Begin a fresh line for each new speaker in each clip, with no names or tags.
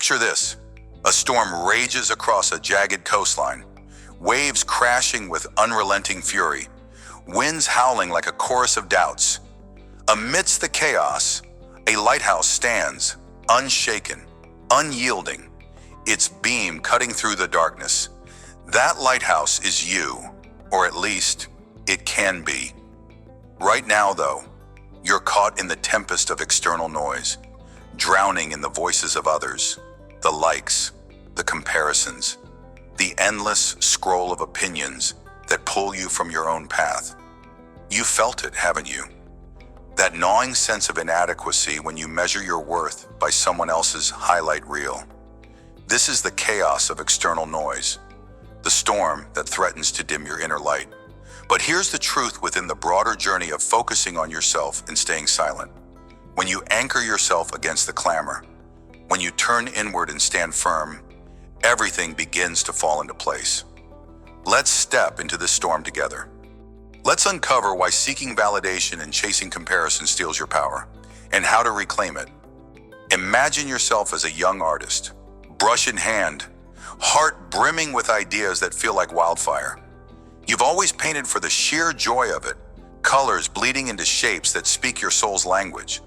Picture this. A storm rages across a jagged coastline, waves crashing with unrelenting fury, winds howling like a chorus of doubts. Amidst the chaos, a lighthouse stands, unshaken, unyielding, its beam cutting through the darkness. That lighthouse is you, or at least it can be. Right now, though, you're caught in the tempest of external noise, drowning in the voices of others, the likes, the comparisons, the endless scroll of opinions that pull you from your own path. You felt it, haven't you? That gnawing sense of inadequacy when you measure your worth by someone else's highlight reel. This is the chaos of external noise, the storm that threatens to dim your inner light. But here's the truth within the broader journey of focusing on yourself and staying silent. When you anchor yourself against the clamor, when you turn inward and stand firm, everything begins to fall into place. Let's step into this storm together. Let's uncover why seeking validation and chasing comparison steals your power, and how to reclaim it. Imagine yourself as a young artist, brush in hand, heart brimming with ideas that feel like wildfire. You've always painted for the sheer joy of it, colors bleeding into shapes that speak your soul's language.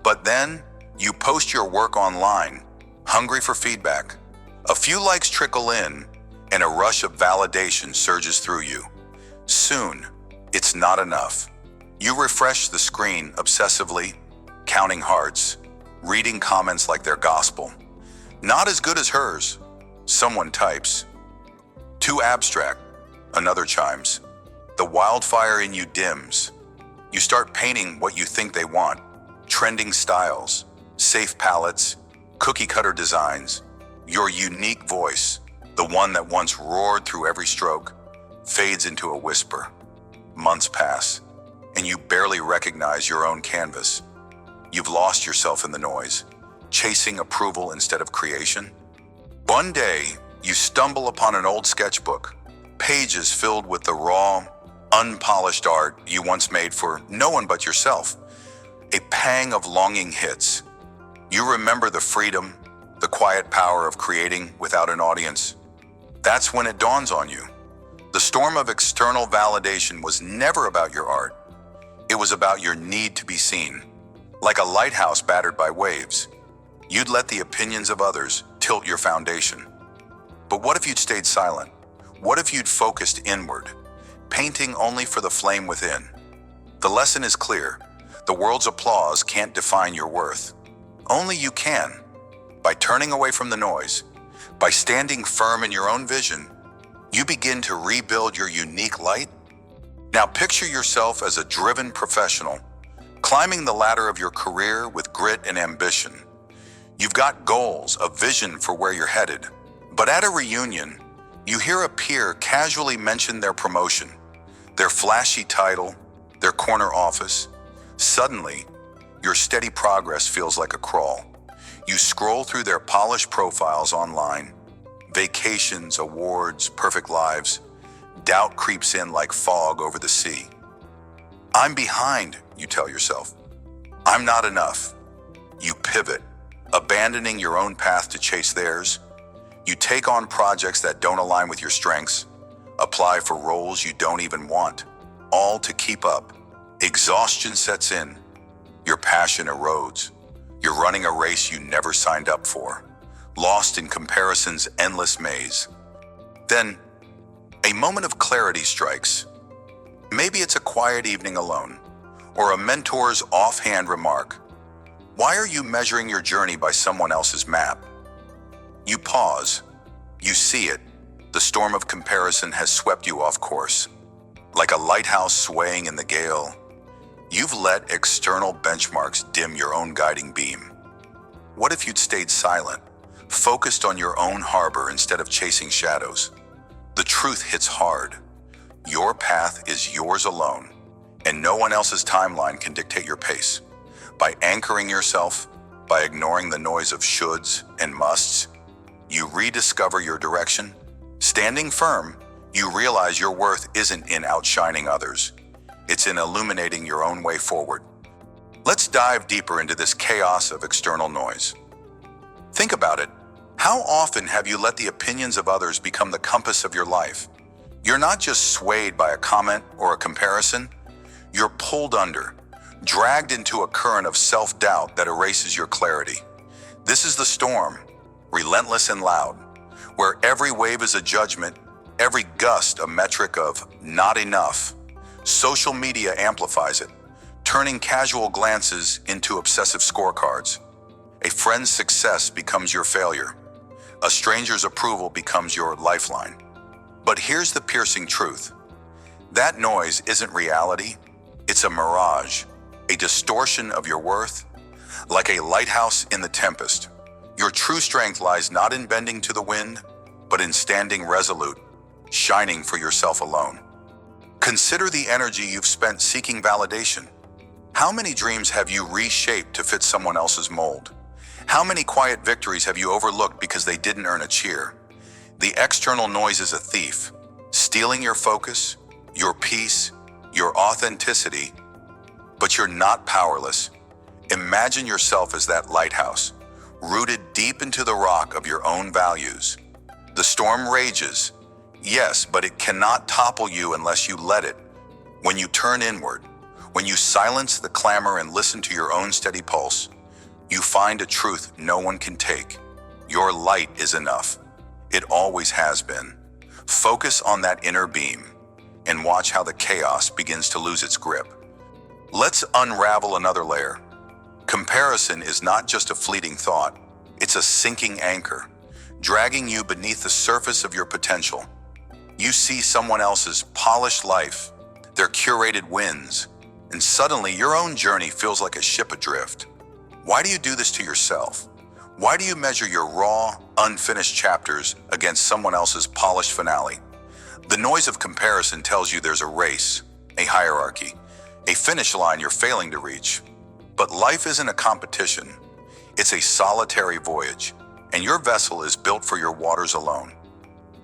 But then, you post your work online, hungry for feedback. A few likes trickle in, and a rush of validation surges through you. Soon, it's not enough. You refresh the screen obsessively, counting hearts, reading comments like they're gospel. Not as good as hers, someone types. Too abstract, another chimes. The wildfire in you dims. You start painting what you think they want. Trending styles, safe palettes, cookie-cutter designs. Your unique voice, the one that once roared through every stroke, fades into a whisper. Months pass, and you barely recognize your own canvas. You've lost yourself in the noise, chasing approval instead of creation. One day, you stumble upon an old sketchbook, pages filled with the raw, unpolished art you once made for no one but yourself. A pang of longing hits. You remember the freedom, the quiet power of creating without an audience. That's when it dawns on you. The storm of external validation was never about your art. It was about your need to be seen. Like a lighthouse battered by waves, you'd let the opinions of others tilt your foundation. But what if you'd stayed silent? What if you'd focused inward, painting only for the flame within? The lesson is clear. The world's applause can't define your worth. Only you can. By turning away from the noise, by standing firm in your own vision, you begin to rebuild your unique light. Now picture yourself as a driven professional, climbing the ladder of your career with grit and ambition. You've got goals, a vision for where you're headed. But at a reunion, you hear a peer casually mention their promotion, their flashy title, their corner office. Suddenly, your steady progress feels like a crawl. You scroll through their polished profiles online, vacations, awards, perfect lives. Doubt creeps in like fog over the sea. I'm behind, you tell yourself. I'm not enough. You pivot, abandoning your own path to chase theirs. You take on projects that don't align with your strengths, apply for roles you don't even want, all to keep up. Exhaustion sets in. Your passion erodes. You're running a race you never signed up for, lost in comparison's endless maze. Then, a moment of clarity strikes. Maybe it's a quiet evening alone, or a mentor's offhand remark. Why are you measuring your journey by someone else's map? You pause. You see it. The storm of comparison has swept you off course. Like a lighthouse swaying in the gale, you've let external benchmarks dim your own guiding beam. What if you'd stayed silent, focused on your own harbor instead of chasing shadows? The truth hits hard. Your path is yours alone, and no one else's timeline can dictate your pace. By anchoring yourself, by ignoring the noise of shoulds and musts, you rediscover your direction. Standing firm, you realize your worth isn't in outshining others. It's in illuminating your own way forward. Let's dive deeper into this chaos of external noise. Think about it. How often have you let the opinions of others become the compass of your life? You're not just swayed by a comment or a comparison, you're pulled under, dragged into a current of self-doubt that erases your clarity. This is the storm, relentless and loud, where every wave is a judgment, every gust a metric of not enough. Social media amplifies it, turning casual glances into obsessive scorecards. A friend's success becomes your failure. A stranger's approval becomes your lifeline. But here's the piercing truth. That noise isn't reality. It's a mirage, a distortion of your worth. Like a lighthouse in the tempest, your true strength lies not in bending to the wind, but in standing resolute, shining for yourself alone. Consider the energy you've spent seeking validation. How many dreams have you reshaped to fit someone else's mold? How many quiet victories have you overlooked because they didn't earn a cheer? The external noise is a thief, stealing your focus, your peace, your authenticity. But you're not powerless. Imagine yourself as that lighthouse, rooted deep into the rock of your own values. The storm rages, yes, but it cannot topple you unless you let it. When you turn inward, when you silence the clamor and listen to your own steady pulse, you find a truth no one can take. Your light is enough. It always has been. Focus on that inner beam and watch how the chaos begins to lose its grip. Let's unravel another layer. Comparison is not just a fleeting thought, it's a sinking anchor, dragging you beneath the surface of your potential. You see someone else's polished life, their curated wins, and suddenly your own journey feels like a ship adrift. Why do you do this to yourself? Why do you measure your raw, unfinished chapters against someone else's polished finale? The noise of comparison tells you there's a race, a hierarchy, a finish line you're failing to reach. But life isn't a competition. It's a solitary voyage, and your vessel is built for your waters alone.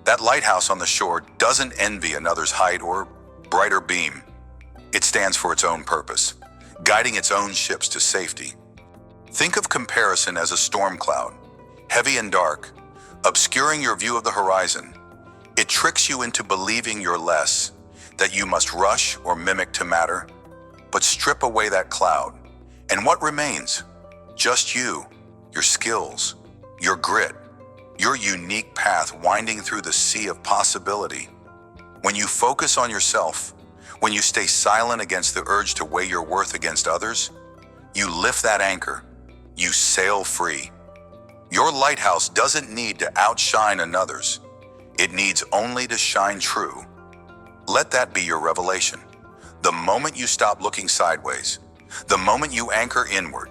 That lighthouse on the shore doesn't envy another's height or brighter beam. It stands for its own purpose, guiding its own ships to safety. Think of comparison as a storm cloud, heavy and dark, obscuring your view of the horizon. It tricks you into believing you're less, that you must rush or mimic to matter. But strip away that cloud, and what remains? Just you, your skills, your grit, your unique path winding through the sea of possibility. When you focus on yourself, when you stay silent against the urge to weigh your worth against others, you lift that anchor, you sail free. Your lighthouse doesn't need to outshine another's. It needs only to shine true. Let that be your revelation. The moment you stop looking sideways, the moment you anchor inward,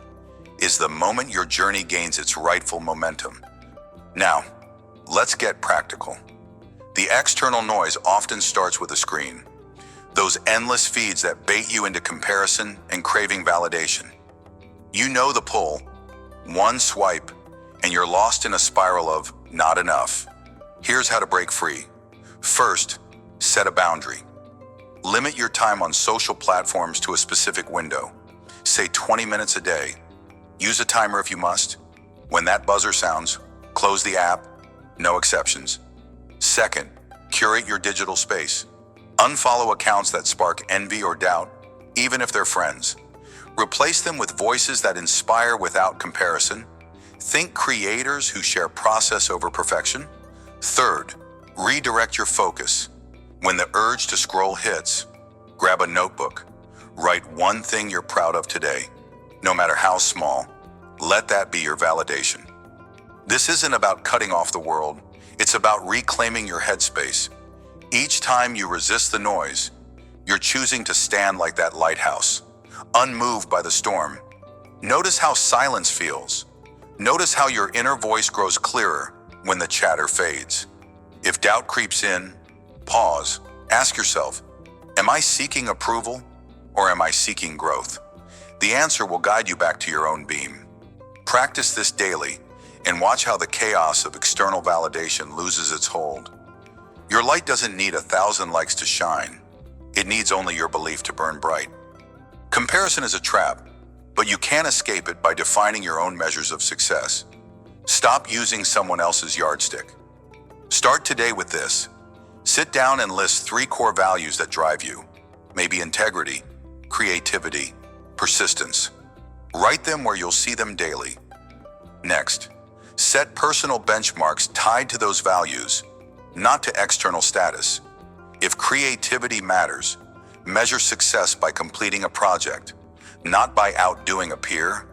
is the moment your journey gains its rightful momentum. Now, let's get practical. The external noise often starts with a screen. Those endless feeds that bait you into comparison and craving validation. You know the pull. One swipe, and you're lost in a spiral of not enough. Here's how to break free. First, set a boundary. Limit your time on social platforms to a specific window. Say 20 minutes a day. Use a timer if you must. When that buzzer sounds, close the app. No exceptions. Second, curate your digital space. Unfollow accounts that spark envy or doubt, even if they're friends. Replace them with voices that inspire without comparison. Think creators who share process over perfection. Third, redirect your focus. When the urge to scroll hits, grab a notebook. Write one thing you're proud of today, no matter how small. Let that be your validation. This isn't about cutting off the world. It's about reclaiming your headspace. Each time you resist the noise, you're choosing to stand like that lighthouse, unmoved by the storm. Notice how silence feels. Notice how your inner voice grows clearer when the chatter fades. If doubt creeps in, pause. Ask yourself, am I seeking approval or am I seeking growth? The answer will guide you back to your own beam. Practice this daily and watch how the chaos of external validation loses its hold. Your light doesn't need 1,000 likes to shine. It needs only your belief to burn bright. Comparison is a trap, but you can't escape it by defining your own measures of success. Stop using someone else's yardstick. Start today with this. Sit down and list 3 core values that drive you. Maybe integrity, creativity, persistence. Write them where you'll see them daily. Next, set personal benchmarks tied to those values, not to external status. If creativity matters, measure success by completing a project, not by outdoing a peer.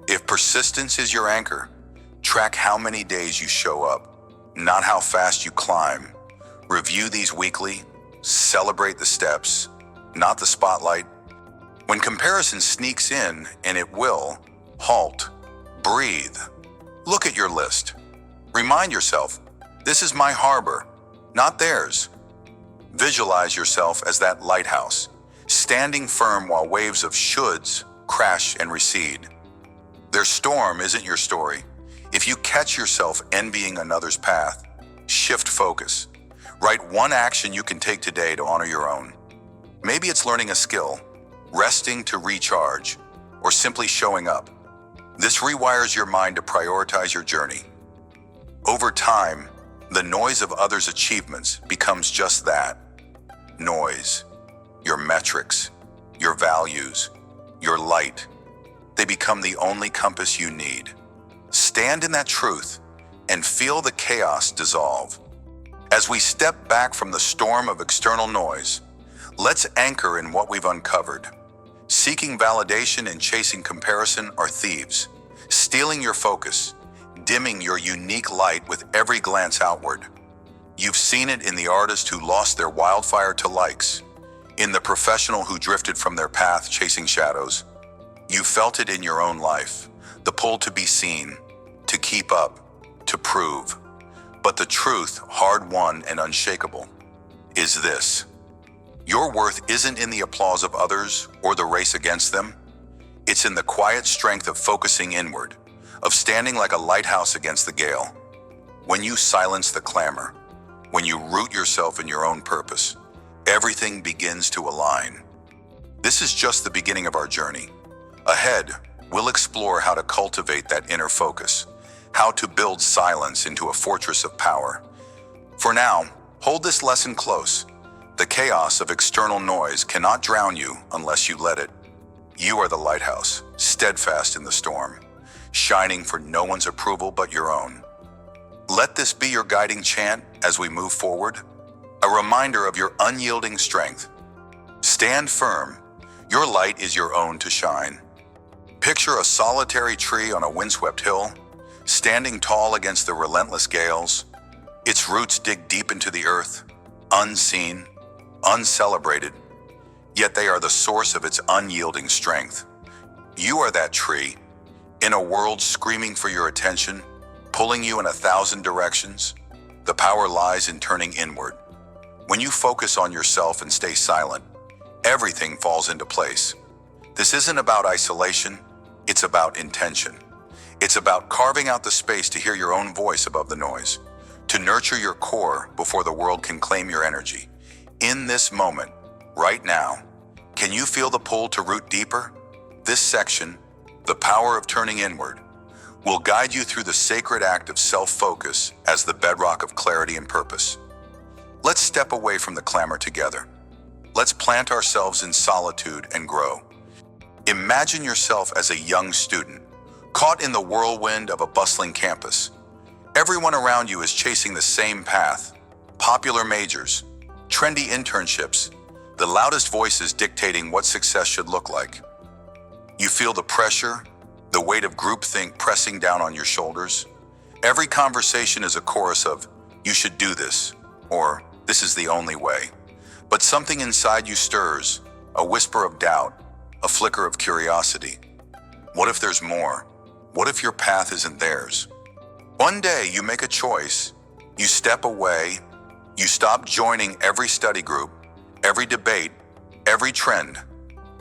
If persistence is your anchor, track how many days you show up, not how fast you climb. Review these weekly, celebrate the steps, not the spotlight. When comparison sneaks in, and it will, halt, breathe. Look at your list. Remind yourself, this is my harbor, not theirs. Visualize yourself as that lighthouse, standing firm while waves of shoulds crash and recede. Their storm isn't your story. If you catch yourself envying another's path, shift focus. Write one action you can take today to honor your own. Maybe it's learning a skill, resting to recharge, or simply showing up. This rewires your mind to prioritize your journey. Over time, the noise of others' achievements becomes just that. Noise. Your metrics, your values, your light. They become the only compass you need. Stand in that truth and feel the chaos dissolve. As we step back from the storm of external noise, let's anchor in what we've uncovered. Seeking validation and chasing comparison are thieves, stealing your focus, dimming your unique light with every glance outward. You've seen it in the artist who lost their wildfire to likes, in the professional who drifted from their path chasing shadows. You felt it in your own life, the pull to be seen, to keep up, to prove. But the truth, hard-won and unshakable, is this. Your worth isn't in the applause of others or the race against them. It's in the quiet strength of focusing inward, of standing like a lighthouse against the gale. When you silence the clamor, when you root yourself in your own purpose, everything begins to align. This is just the beginning of our journey. Ahead, we'll explore how to cultivate that inner focus, how to build silence into a fortress of power. For now, hold this lesson close. The chaos of external noise cannot drown you unless you let it. You are the lighthouse, steadfast in the storm, shining for no one's approval but your own. Let this be your guiding chant as we move forward, a reminder of your unyielding strength. Stand firm. Your light is your own to shine. Picture a solitary tree on a windswept hill, standing tall against the relentless gales. Its roots dig deep into the earth, unseen, uncelebrated, yet they are the source of its unyielding strength. You are that tree, in a world screaming for your attention, pulling you in 1,000 directions. The power lies in turning inward. When you focus on yourself and stay silent, everything falls into place. This isn't about isolation, it's about intention. It's about carving out the space to hear your own voice above the noise, to nurture your core before the world can claim your energy. In this moment, right now, can you feel the pull to root deeper? This section, the power of turning inward, will guide you through the sacred act of self-focus as the bedrock of clarity and purpose. Let's step away from the clamor together. Let's plant ourselves in solitude and grow. Imagine yourself as a young student, caught in the whirlwind of a bustling campus. Everyone around you is chasing the same path. Popular majors, trendy internships, the loudest voices dictating what success should look like. You feel the pressure, the weight of groupthink pressing down on your shoulders. Every conversation is a chorus of, "You should do this," or "This is the only way." But something inside you stirs, a whisper of doubt, a flicker of curiosity. What if there's more? What if your path isn't theirs? One day you make a choice. You step away. You stop joining every study group, every debate, every trend.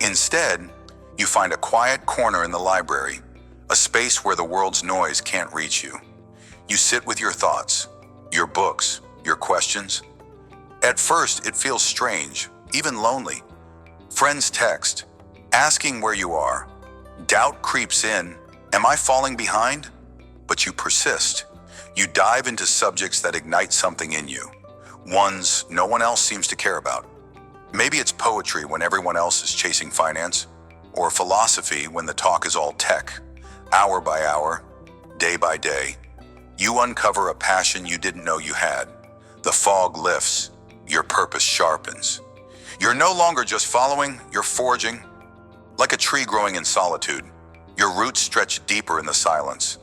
Instead, you find a quiet corner in the library, a space where the world's noise can't reach you. You sit with your thoughts, your books, your questions. At first, it feels strange, even lonely. Friends text, asking where you are. Doubt creeps in. Am I falling behind? But you persist. You dive into subjects that ignite something in you, ones no one else seems to care about. Maybe it's poetry when everyone else is chasing finance, or philosophy when the talk is all tech. Hour by hour, day by day, you uncover a passion you didn't know you had. The fog lifts, your purpose sharpens. You're no longer just following, you're forging. Like a tree growing in solitude, your roots stretch deeper in the silence.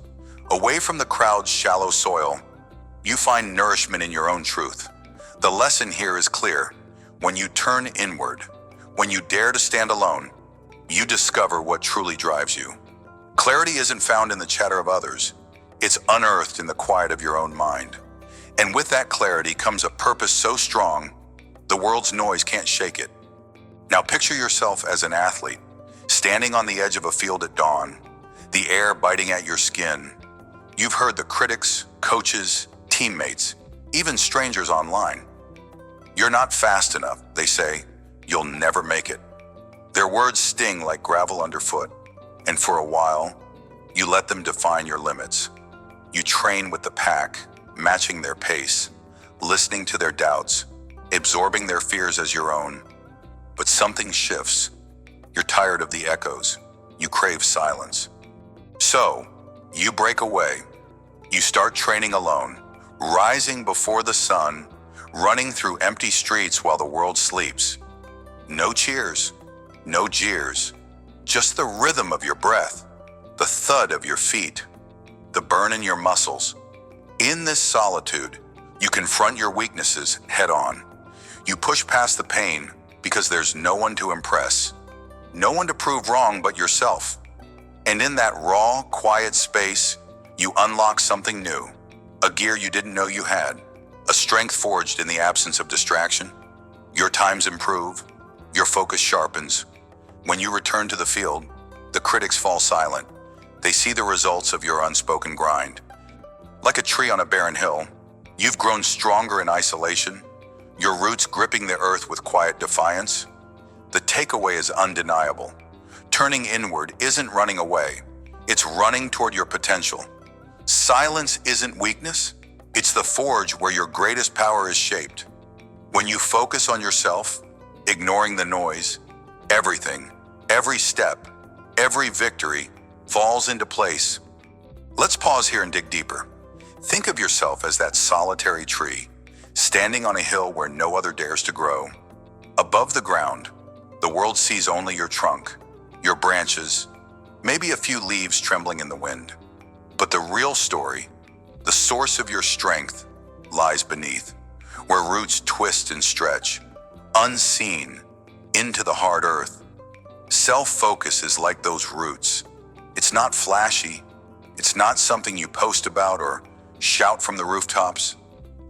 Away from the crowd's shallow soil, you find nourishment in your own truth. The lesson here is clear. When you turn inward, when you dare to stand alone, you discover what truly drives you. Clarity isn't found in the chatter of others. It's unearthed in the quiet of your own mind. And with that clarity comes a purpose so strong, the world's noise can't shake it. Now picture yourself as an athlete, standing on the edge of a field at dawn, the air biting at your skin. You've heard the critics, coaches, teammates, even strangers online. You're not fast enough, they say. You'll never make it. Their words sting like gravel underfoot, and for a while, you let them define your limits. You train with the pack, matching their pace, listening to their doubts, absorbing their fears as your own. But something shifts. You're tired of the echoes. You crave silence. So, you break away. You start training alone, rising before the sun, running through empty streets while the world sleeps. No cheers, no jeers, just the rhythm of your breath, the thud of your feet, the burn in your muscles. In this solitude, you confront your weaknesses head on. You push past the pain because there's no one to impress, no one to prove wrong but yourself. And in that raw, quiet space, you unlock something new, a gear you didn't know you had, a strength forged in the absence of distraction. Your times improve, your focus sharpens. When you return to the field, the critics fall silent. They see the results of your unspoken grind. Like a tree on a barren hill, you've grown stronger in isolation, your roots gripping the earth with quiet defiance. The takeaway is undeniable. Turning inward isn't running away. It's running toward your potential. Silence isn't weakness. It's the forge where your greatest power is shaped. When you focus on yourself, ignoring the noise, everything, every step, every victory falls into place. Let's pause here and dig deeper. Think of yourself as that solitary tree, standing on a hill where no other dares to grow. Above the ground, the world sees only your trunk, your branches, maybe a few leaves trembling in the wind. But the real story, the source of your strength, lies beneath, where roots twist and stretch, unseen, into the hard earth. Self-focus is like those roots. It's not flashy. It's not something you post about or shout from the rooftops.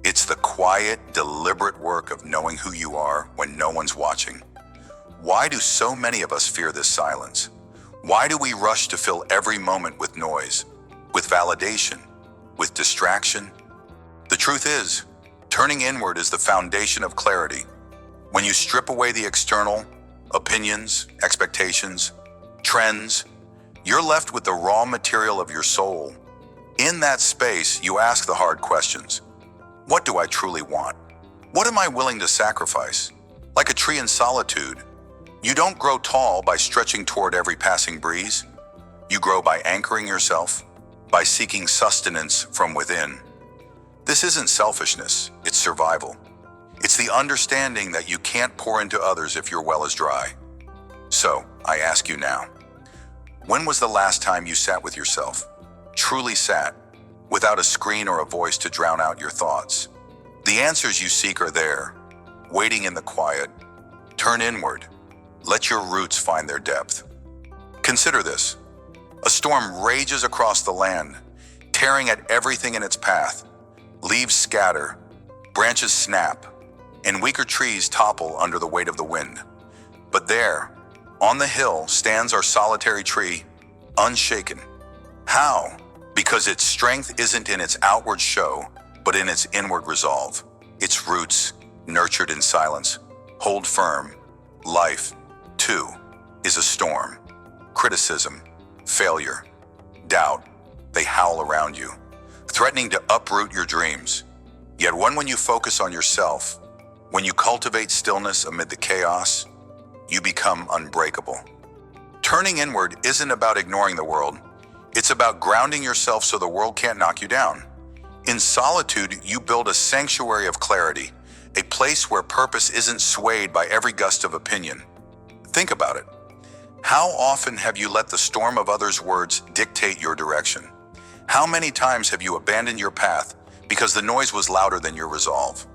It's the quiet, deliberate work of knowing who you are when no one's watching. Why do so many of us fear this silence? Why do we rush to fill every moment with noise, with validation, with distraction? The truth is, turning inward is the foundation of clarity. When you strip away the external, opinions, expectations, trends, you're left with the raw material of your soul. In that space, you ask the hard questions. What do I truly want? What am I willing to sacrifice? Like a tree in solitude, you don't grow tall by stretching toward every passing breeze. You grow by anchoring yourself, by seeking sustenance from within. This isn't selfishness, it's survival. It's the understanding that you can't pour into others if your well is dry. So, I ask you now, when was the last time you sat with yourself? Truly sat, without a screen or a voice to drown out your thoughts? The answers you seek are there, waiting in the quiet. Turn inward. Let your roots find their depth. Consider this. A storm rages across the land, tearing at everything in its path. Leaves scatter, branches snap, and weaker trees topple under the weight of the wind. But there, on the hill, stands our solitary tree, unshaken. How? Because its strength isn't in its outward show, but in its inward resolve. Its roots, nurtured in silence, hold firm. Life, too, is a storm. Criticism, failure, doubt, They howl around you, threatening to uproot your dreams. Yet when you focus on yourself, when you cultivate stillness amid the chaos, you become unbreakable. Turning inward isn't about ignoring the world. It's about grounding yourself so the world can't knock you down. In solitude, you build a sanctuary of clarity, a place where purpose isn't swayed by every gust of opinion. Think about it. How often have you let the storm of others' words dictate your direction? How many times have you abandoned your path because the noise was louder than your resolve?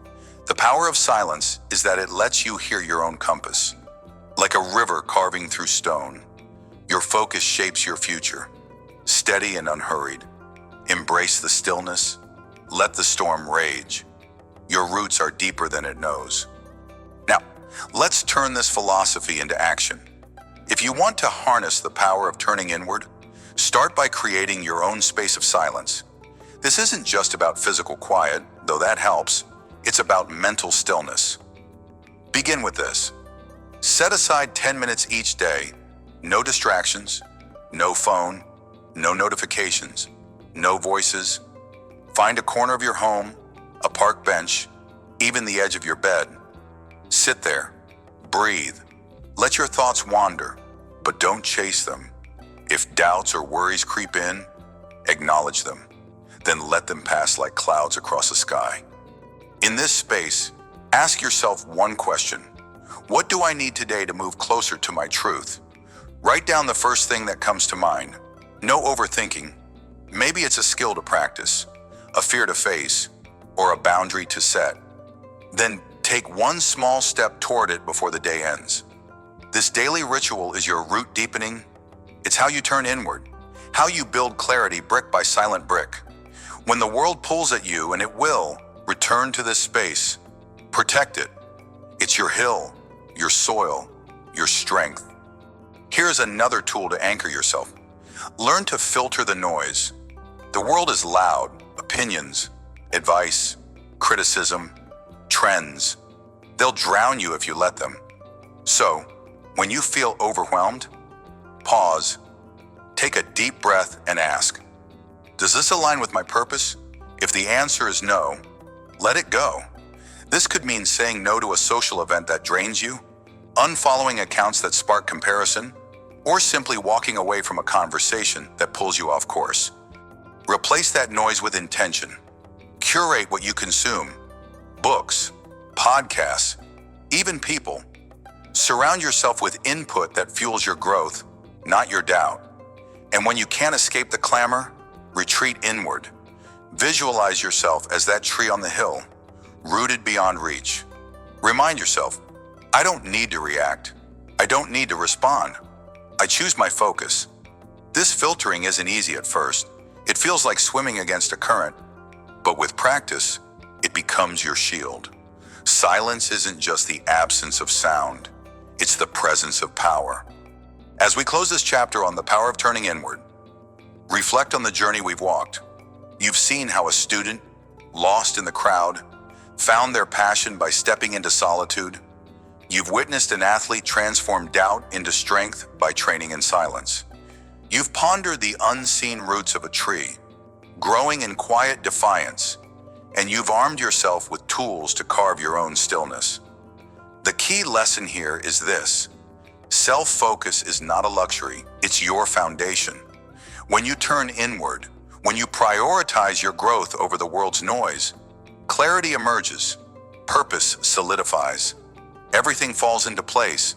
The power of silence is that it lets you hear your own compass. Like a river carving through stone, your focus shapes your future. Steady and unhurried. Embrace the stillness. Let the storm rage. Your roots are deeper than it knows. Now, let's turn this philosophy into action. If you want to harness the power of turning inward, start by creating your own space of silence. This isn't just about physical quiet, though that helps. It's about mental stillness. Begin with this. Set aside 10 minutes each day. No distractions, no phone, no notifications, no voices. Find a corner of your home, a park bench, even the edge of your bed. Sit there, breathe. Let your thoughts wander, but don't chase them. If doubts or worries creep in, acknowledge them. Then let them pass like clouds across the sky. In this space, ask yourself one question. What do I need today to move closer to my truth? Write down the first thing that comes to mind. No overthinking. Maybe it's a skill to practice, a fear to face, or a boundary to set. Then take one small step toward it before the day ends. This daily ritual is your root deepening. It's how you turn inward, how you build clarity brick by silent brick. When the world pulls at you, and it will, return to this space. Protect it. It's your hill, your soil, your strength. Here's another tool to anchor yourself. Learn to filter the noise. The world is loud. Opinions, advice, criticism, trends. They'll drown you if you let them. So, when you feel overwhelmed, pause, take a deep breath and ask, does this align with my purpose? If the answer is no, let it go. This could mean saying no to a social event that drains you, unfollowing accounts that spark comparison, or simply walking away from a conversation that pulls you off course. Replace that noise with intention. Curate what you consume. Books, podcasts, even people. Surround yourself with input that fuels your growth, not your doubt. And when you can't escape the clamor, retreat inward. Visualize yourself as that tree on the hill, rooted beyond reach. Remind yourself, I don't need to react. I don't need to respond. I choose my focus. This filtering isn't easy at first. It feels like swimming against a current, but with practice, it becomes your shield. Silence isn't just the absence of sound. It's the presence of power. As we close this chapter on the power of turning inward, reflect on the journey we've walked. You've seen how a student, lost in the crowd, found their passion by stepping into solitude. You've witnessed an athlete transform doubt into strength by training in silence. You've pondered the unseen roots of a tree, growing in quiet defiance, and you've armed yourself with tools to carve your own stillness. The key lesson here is this: self-focus is not a luxury, it's your foundation. When you turn inward, when you prioritize your growth over the world's noise, clarity emerges, purpose solidifies, everything falls into place.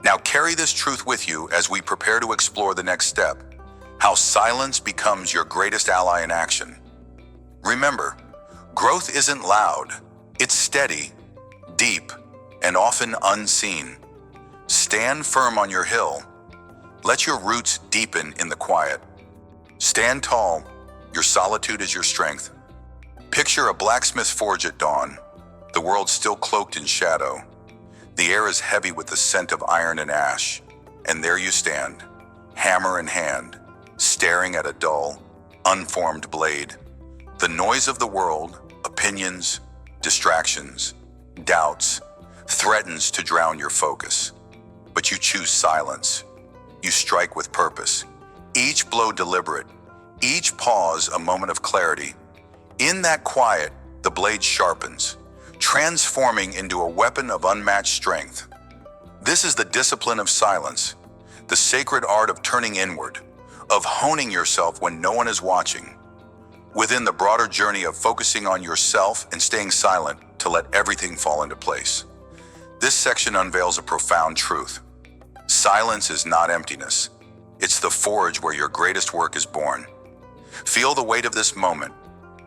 Now carry this truth with you as we prepare to explore the next step, how silence becomes your greatest ally in action. Remember, growth isn't loud, it's steady, deep, and often unseen. Stand firm on your hill. Let your roots deepen in the quiet. Stand tall, your solitude is your strength. Picture a blacksmith's forge at dawn, the world still cloaked in shadow. The air is heavy with the scent of iron and ash, and there you stand, hammer in hand, staring at a dull, unformed blade. The noise of the world, opinions, distractions, doubts, threatens to drown your focus. But you choose silence. You strike with purpose. Each blow deliberate, Each pause a moment of clarity. In that quiet, the blade sharpens, transforming into a weapon of unmatched strength. This is the discipline of silence, the sacred art of turning inward, of honing yourself when no one is watching, within the broader journey of focusing on yourself and staying silent to let everything fall into place. This section unveils a profound truth. Silence is not emptiness. It's the forge where your greatest work is born. Feel the weight of this moment,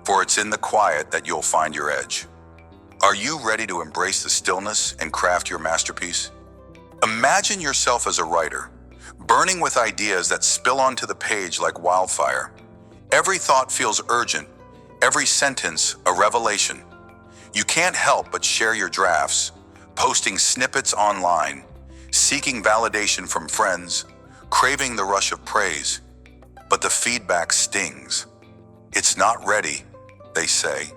for it's in the quiet that you'll find your edge. Are you ready to embrace the stillness and craft your masterpiece? Imagine yourself as a writer, burning with ideas that spill onto the page like wildfire. Every thought feels urgent, every sentence a revelation. You can't help but share your drafts, posting snippets online, seeking validation from friends, craving the rush of praise. But the feedback stings. It's not ready, they say.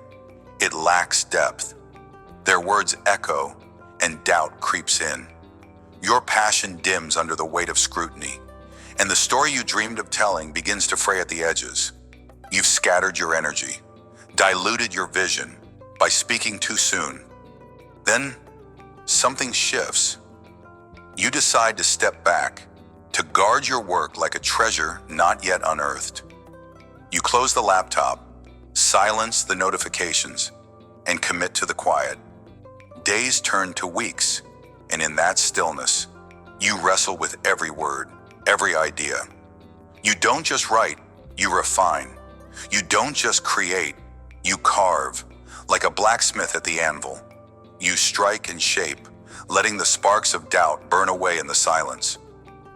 It lacks depth. Their words echo, and doubt creeps in. Your passion dims under the weight of scrutiny, and the story you dreamed of telling begins to fray at the edges. You've scattered your energy, diluted your vision by speaking too soon. Then, something shifts. You decide to step back, to guard your work like a treasure not yet unearthed. You close the laptop, silence the notifications, and commit to the quiet. Days turn to weeks, and in that stillness, you wrestle with every word, every idea. You don't just write, you refine. You don't just create, you carve, like a blacksmith at the anvil. You strike and shape, letting the sparks of doubt burn away in the silence.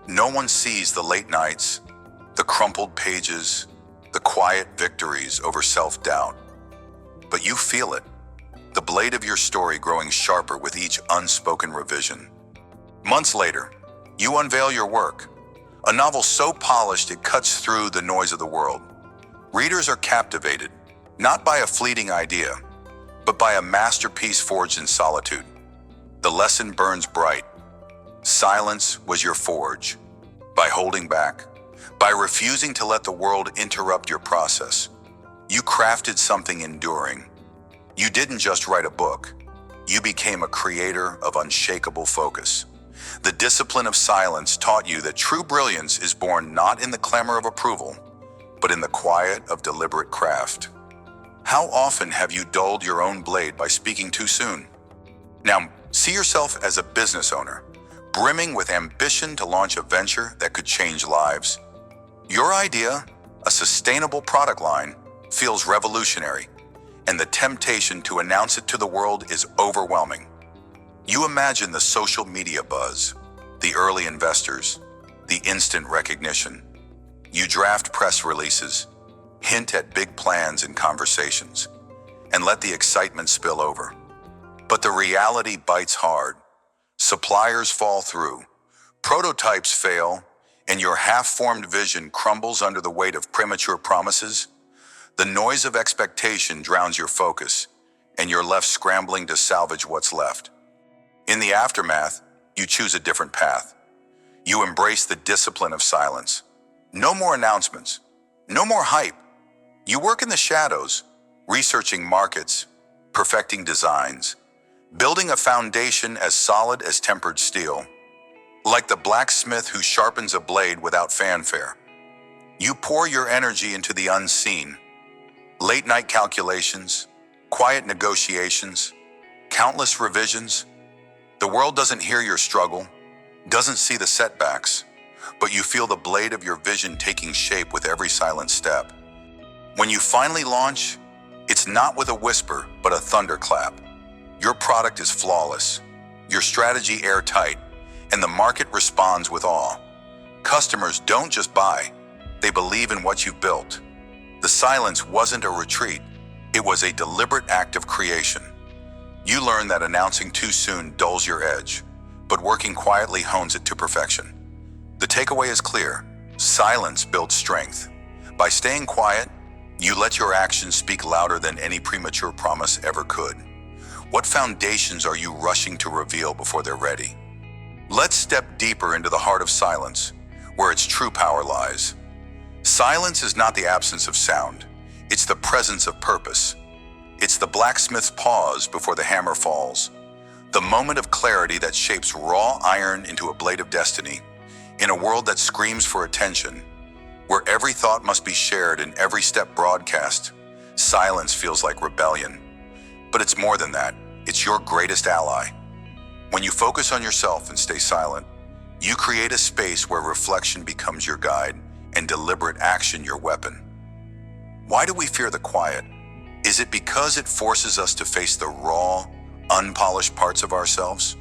No one sees the late nights, the crumpled pages, the quiet victories over self-doubt. But you feel it, the blade of your story growing sharper with each unspoken revision. Months later, you unveil your work, a novel so polished it cuts through the noise of the world. Readers are captivated, not by a fleeting idea, but by a masterpiece forged in solitude. The lesson burns bright. Silence was your forge. By holding back, by refusing to let the world interrupt your process, you crafted something enduring. You didn't just write a book. You became a creator of unshakable focus. The discipline of silence taught you that true brilliance is born not in the clamor of approval, but in the quiet of deliberate craft. How often have you dulled your own blade by speaking too soon? Now, see yourself as a business owner, brimming with ambition to launch a venture that could change lives. Your idea, a sustainable product line, feels revolutionary, and the temptation to announce it to the world is overwhelming. You imagine the social media buzz, the early investors, the instant recognition. You draft press releases, hint at big plans and conversations, and let the excitement spill over. But the reality bites hard. Suppliers fall through, prototypes fail, and your half-formed vision crumbles under the weight of premature promises. The noise of expectation drowns your focus, and you're left scrambling to salvage what's left. In the aftermath, you choose a different path. You embrace the discipline of silence. No more announcements, no more hype. You work in the shadows, researching markets, perfecting designs, building a foundation as solid as tempered steel. Like the blacksmith who sharpens a blade without fanfare, you pour your energy into the unseen. Late-night calculations, quiet negotiations, countless revisions. The world doesn't hear your struggle, doesn't see the setbacks, but you feel the blade of your vision taking shape with every silent step. When you finally launch, it's not with a whisper, but a thunderclap. Your product is flawless, your strategy airtight, and the market responds with awe. Customers don't just buy, they believe in what you've built. The silence wasn't a retreat, it was a deliberate act of creation. You learn that announcing too soon dulls your edge, but working quietly hones it to perfection. The takeaway is clear: silence builds strength. By staying quiet, you let your actions speak louder than any premature promise ever could. What foundations are you rushing to reveal before they're ready? Let's step deeper into the heart of silence, where its true power lies. Silence is not the absence of sound. It's the presence of purpose. It's the blacksmith's pause before the hammer falls. The moment of clarity that shapes raw iron into a blade of destiny. In a world that screams for attention, where every thought must be shared and every step broadcast, silence feels like rebellion. But it's more than that. It's your greatest ally. When you focus on yourself and stay silent, you create a space where reflection becomes your guide and deliberate action your weapon. Why do we fear the quiet? Is it because it forces us to face the raw, unpolished parts of ourselves?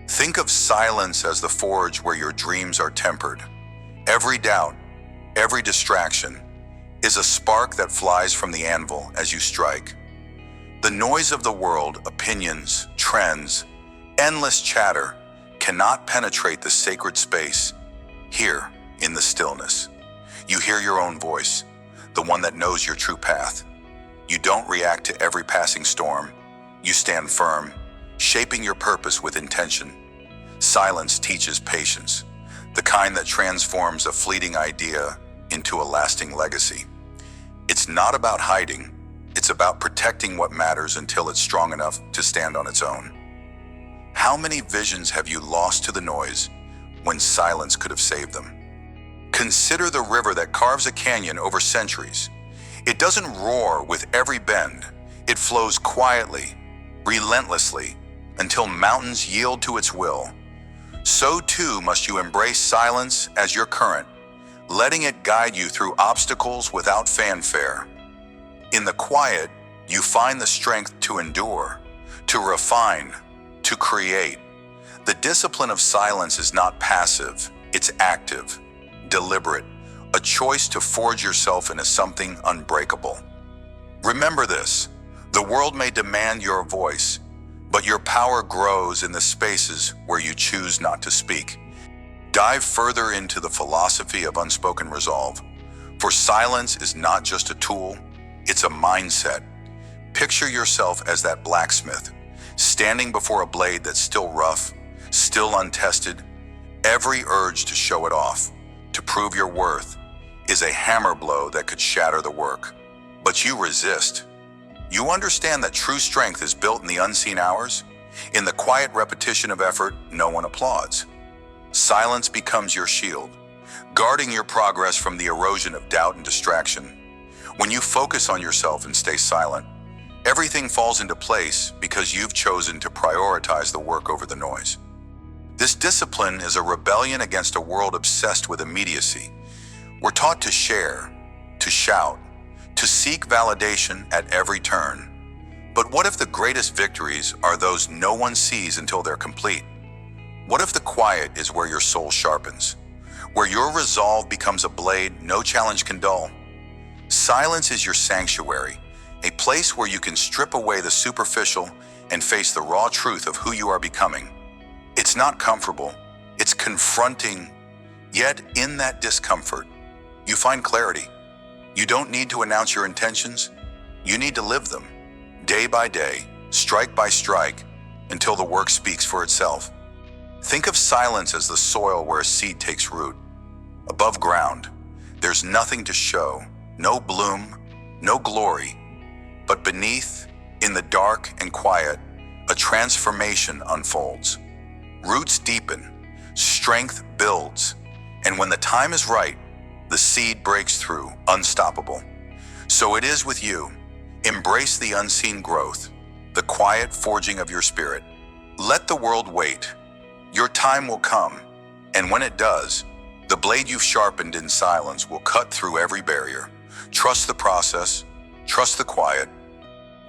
Think of silence as the forge where your dreams are tempered. Every doubt, every distraction, is a spark that flies from the anvil as you strike. The noise of the world, opinions, trends, endless chatter, cannot penetrate the sacred space. Here, in the stillness, you hear your own voice, the one that knows your true path. You don't react to every passing storm. You stand firm, shaping your purpose with intention. Silence teaches patience, the kind that transforms a fleeting idea into a lasting legacy. It's not about hiding. It's about protecting what matters until it's strong enough to stand on its own. How many visions have you lost to the noise when silence could have saved them? Consider the river that carves a canyon over centuries. It doesn't roar with every bend. It flows quietly, relentlessly, until mountains yield to its will. So too must you embrace silence as your current, letting it guide you through obstacles without fanfare. In the quiet, you find the strength to endure, to refine, to create. The discipline of silence is not passive, it's active, deliberate, a choice to forge yourself into something unbreakable. Remember this, the world may demand your voice, but your power grows in the spaces where you choose not to speak. Dive further into the philosophy of unspoken resolve, for silence is not just a tool, it's a mindset. Picture yourself as that blacksmith, standing before a blade that's still rough, still untested. Every urge to show it off, to prove your worth, is a hammer blow that could shatter the work. But you resist. You understand that true strength is built in the unseen hours, in the quiet repetition of effort no one applauds. Silence becomes your shield, guarding your progress from the erosion of doubt and distraction. When you focus on yourself and stay silent, everything falls into place because you've chosen to prioritize the work over the noise. This discipline is a rebellion against a world obsessed with immediacy. We're taught to share, to shout, to seek validation at every turn. But what if the greatest victories are those no one sees until they're complete? What if the quiet is where your soul sharpens, where your resolve becomes a blade no challenge can dull? Silence is your sanctuary, a place where you can strip away the superficial and face the raw truth of who you are becoming. It's not comfortable, it's confronting, yet in that discomfort, you find clarity. You don't need to announce your intentions, you need to live them, day by day, strike by strike, until the work speaks for itself. Think of silence as the soil where a seed takes root. Above ground, there's nothing to show, no bloom, no glory, but beneath, in the dark and quiet, a transformation unfolds. Roots deepen, strength builds, and when the time is right, the seed breaks through, unstoppable. So it is with you. Embrace the unseen growth, the quiet forging of your spirit. Let the world wait. Your time will come, and when it does, the blade you've sharpened in silence will cut through every barrier. Trust the process, trust the quiet.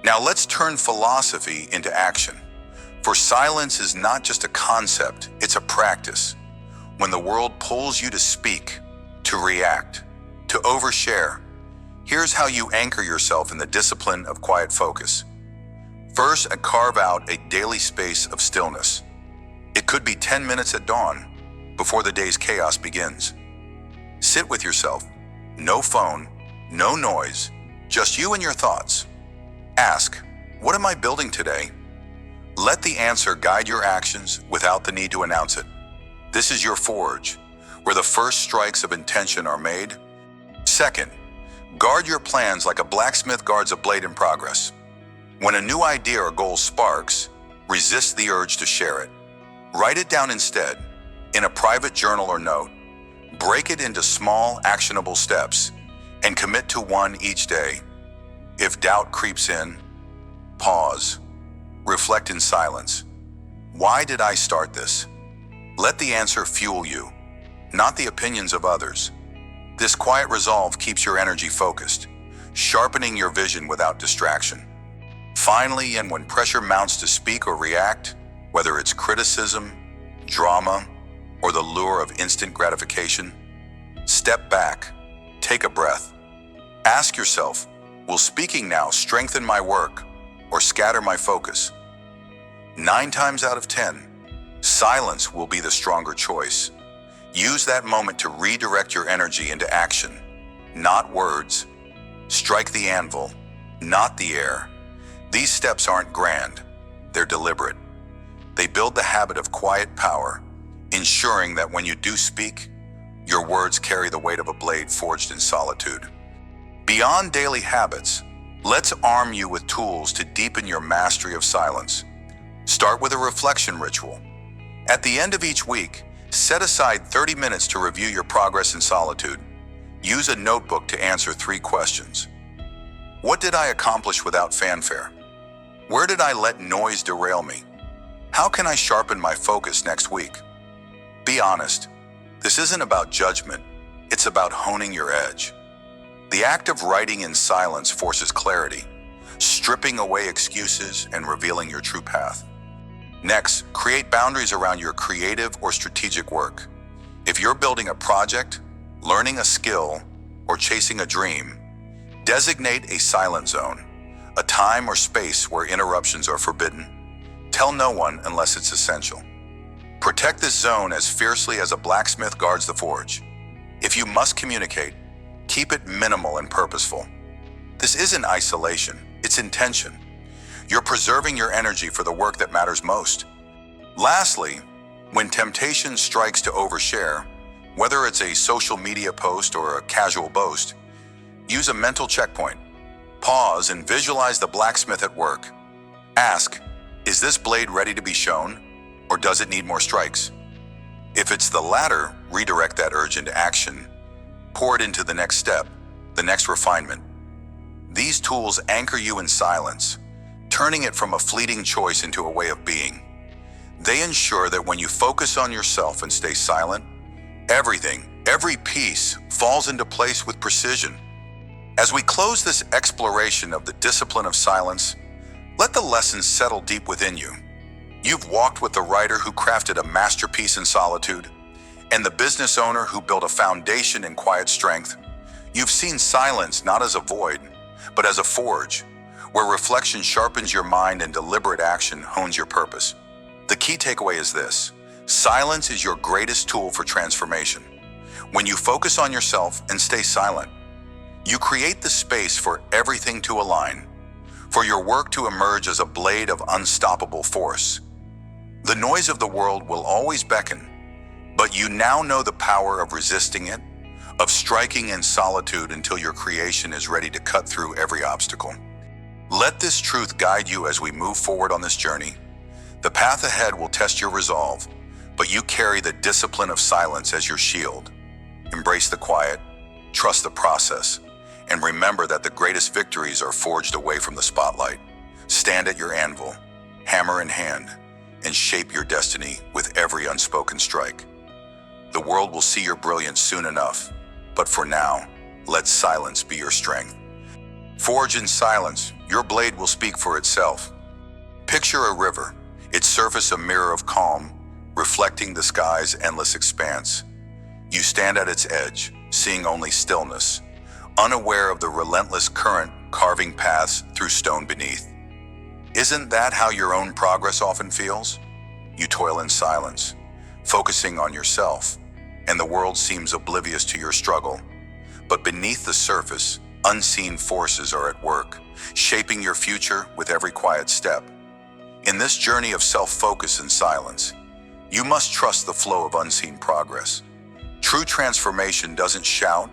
Now let's turn philosophy into action. For silence is not just a concept, it's a practice. When the world pulls you to speak, to react, to overshare, here's how you anchor yourself in the discipline of quiet focus. First, carve out a daily space of stillness. It could be 10 minutes at dawn, before the day's chaos begins. Sit with yourself, no phone, no noise, just you and your thoughts. Ask, what am I building today? Let the answer guide your actions without the need to announce it. This is your forge, where the first strikes of intention are made. Second, guard your plans like a blacksmith guards a blade in progress. When a new idea or goal sparks, resist the urge to share it. Write it down instead, in a private journal or note. Break it into small, actionable steps, and commit to one each day. If doubt creeps in, pause. Reflect in silence. Why did I start this? Let the answer fuel you, not the opinions of others. This quiet resolve keeps your energy focused, sharpening your vision without distraction. Finally, and when pressure mounts to speak or react, whether it's criticism, drama, or the lure of instant gratification, step back, take a breath. Ask yourself, will speaking now strengthen my work or scatter my focus? 9 times out of 10, silence will be the stronger choice. Use that moment to redirect your energy into action, not words. Strike the anvil, not the air. These steps aren't grand, they're deliberate. They build the habit of quiet power, ensuring that when you do speak, your words carry the weight of a blade forged in solitude. Beyond daily habits, let's arm you with tools to deepen your mastery of silence. Start with a reflection ritual. At the end of each week, set aside 30 minutes to review your progress in solitude. Use a notebook to answer 3 questions. What did I accomplish without fanfare? Where did I let noise derail me? How can I sharpen my focus next week? Be honest. This isn't about judgment. It's about honing your edge. The act of writing in silence forces clarity, stripping away excuses and revealing your true path. Next, create boundaries around your creative or strategic work. If you're building a project, learning a skill, or chasing a dream, designate a silent zone, a time or space where interruptions are forbidden. Tell no one unless it's essential. Protect this zone as fiercely as a blacksmith guards the forge. If you must communicate, keep it minimal and purposeful. This isn't isolation, it's intention. You're preserving your energy for the work that matters most. Lastly, when temptation strikes to overshare, whether it's a social media post or a casual boast, use a mental checkpoint. Pause and visualize the blacksmith at work. Ask, is this blade ready to be shown, or does it need more strikes? If it's the latter, redirect that urge into action. Pour it into the next step, the next refinement. These tools anchor you in silence, turning it from a fleeting choice into a way of being. They ensure that when you focus on yourself and stay silent, every piece falls into place with precision. As we close this exploration of the discipline of silence, let the lessons settle deep within you. You've walked with the writer who crafted a masterpiece in solitude, and the business owner who built a foundation in quiet strength. You've seen silence not as a void, but as a forge, where reflection sharpens your mind and deliberate action hones your purpose. The key takeaway is this: silence is your greatest tool for transformation. When you focus on yourself and stay silent, you create the space for everything to align, for your work to emerge as a blade of unstoppable force. The noise of the world will always beckon, but you now know the power of resisting it, of striking in solitude until your creation is ready to cut through every obstacle. Let this truth guide you as we move forward on this journey. The path ahead will test your resolve, but you carry the discipline of silence as your shield. Embrace the quiet, trust the process, and remember that the greatest victories are forged away from the spotlight. Stand at your anvil, hammer in hand, and shape your destiny with every unspoken strike. The world will see your brilliance soon enough, but for now, let silence be your strength. Forge in silence, your blade will speak for itself. Picture a river, its surface a mirror of calm, reflecting the sky's endless expanse. You stand at its edge, seeing only stillness, unaware of the relentless current carving paths through stone beneath. Isn't that how your own progress often feels? You toil in silence, focusing on yourself, and the world seems oblivious to your struggle. But beneath the surface, unseen forces are at work, shaping your future with every quiet step. In this journey of self-focus and silence, you must trust the flow of unseen progress. True transformation doesn't shout,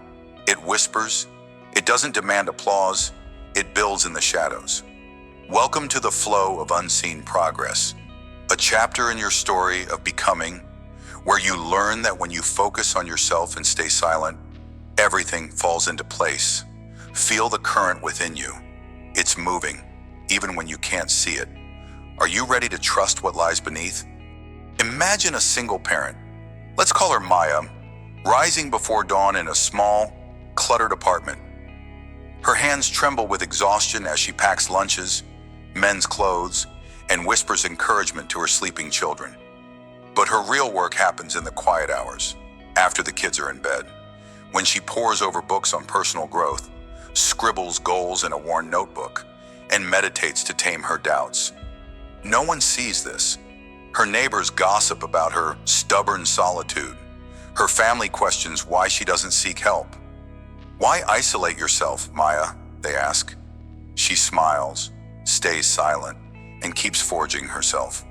It whispers. It doesn't demand applause. It builds in the shadows. Welcome to the flow of unseen progress, a chapter in your story of becoming, where you learn that when you focus on yourself and stay silent, everything falls into place. Feel the current within you. It's moving, even when you can't see it. Are you ready to trust what lies beneath? Imagine a single parent, let's call her Maya, rising before dawn in a small, cluttered apartment. Her hands tremble with exhaustion as she packs lunches, mends clothes, and whispers encouragement to her sleeping children. But her real work happens in the quiet hours, after the kids are in bed, when she pores over books on personal growth, scribbles goals in a worn notebook, and meditates to tame her doubts. No one sees this. Her neighbors gossip about her stubborn solitude. Her family questions why she doesn't seek help. Why isolate yourself, Maya? They ask. She smiles, stays silent, and keeps forging herself.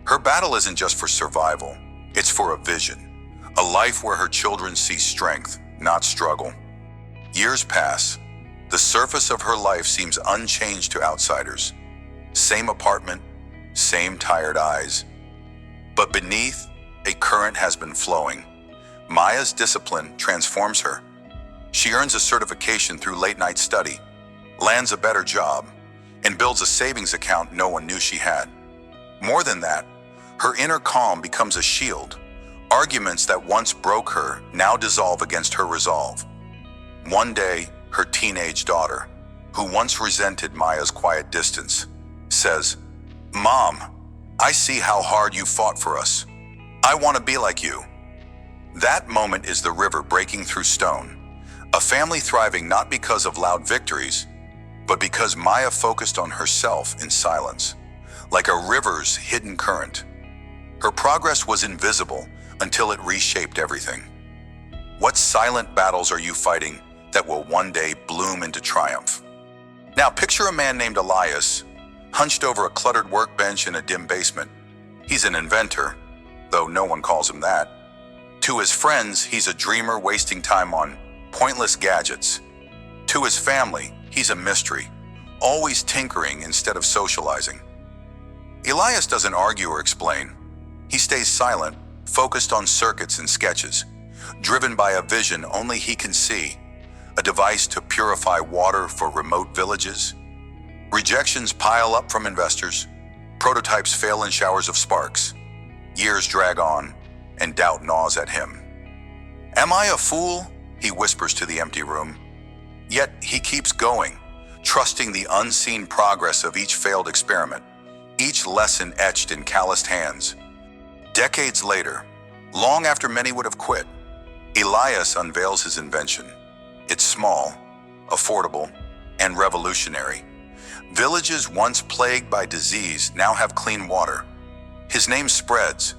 Her battle isn't just for survival, it's for a vision, a life where her children see strength, not struggle. Years pass. The surface of her life seems unchanged to outsiders. Same apartment, same tired eyes. But beneath, a current has been flowing. Maya's discipline transforms her. She earns a certification through late-night study, lands a better job, and builds a savings account no one knew she had. More than that, her inner calm becomes a shield. Arguments that once broke her now dissolve against her resolve. One day, her teenage daughter, who once resented Maya's quiet distance, says, "Mom, I see how hard you fought for us. I want to be like you." That moment is the river breaking through stone, a family thriving not because of loud victories, but because Maya focused on herself in silence, like a river's hidden current. Her progress was invisible until it reshaped everything. What silent battles are you fighting that will one day bloom into triumph? Now picture a man named Elias, hunched over a cluttered workbench in a dim basement. He's an inventor, though no one calls him that. To his friends, he's a dreamer wasting time on pointless gadgets. To his family, he's a mystery, always tinkering instead of socializing. Elias doesn't argue or explain. He stays silent, focused on circuits and sketches, driven by a vision only he can see, a device to purify water for remote villages. Rejections pile up from investors. Prototypes fail in showers of sparks. Years drag on, and doubt gnaws at him. "Am I a fool?" he whispers to the empty room. Yet he keeps going, trusting the unseen progress of each failed experiment, each lesson etched in calloused hands. Decades later, long after many would have quit, Elias unveils his invention. It's small, affordable, and revolutionary. Villages once plagued by disease now have clean water. His name spreads,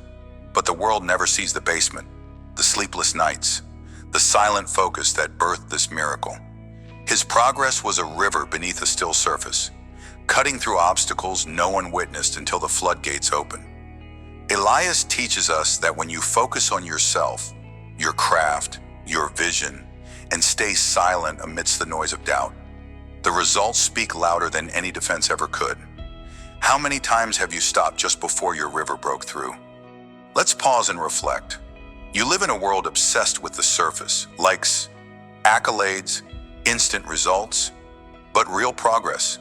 but the world never sees the basement, the sleepless nights, the silent focus that birthed this miracle. His progress was a river beneath a still surface, cutting through obstacles no one witnessed until the floodgates open. Elias teaches us that when you focus on yourself, your craft, your vision, and stay silent amidst the noise of doubt, the results speak louder than any defense ever could. How many times have you stopped just before your river broke through? Let's pause and reflect. You live in a world obsessed with the surface, likes, accolades, instant results, but real progress,